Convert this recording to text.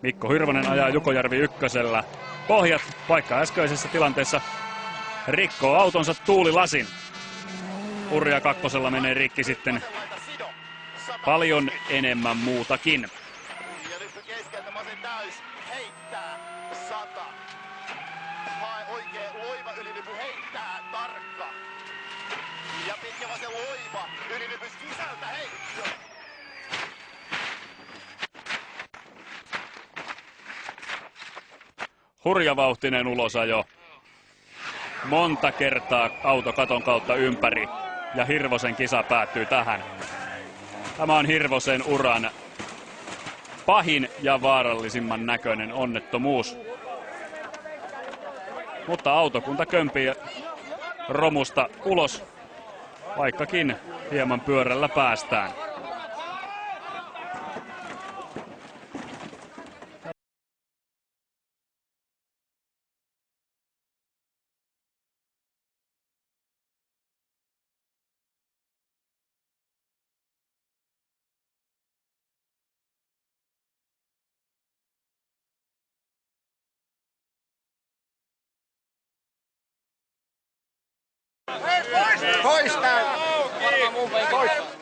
Mikko Hirvonen ajaa Jukojärvi ykkösellä pohjat, vaikka äskeisessä tilanteessa rikkoo autonsa tuulilasin. Urja kakkosella menee rikki sitten paljon enemmän muutakin. Ja nyt keskeltä Masen täys heittää 100. Hae oikein loiva ylilypy, heittää tarkka. Ja pitkä vasen loiva ylilypy sisältä heitto. Hurjavauhtinen ulosajo. Monta kertaa auto katon kautta ympäri ja Hirvosen kisa päättyy tähän. Tämä on Hirvosen uran pahin ja vaarallisimman näköinen onnettomuus. Mutta autokunta kömpii romusta ulos, vaikkakin hieman pyörällä päästään. Pois näin! Pois!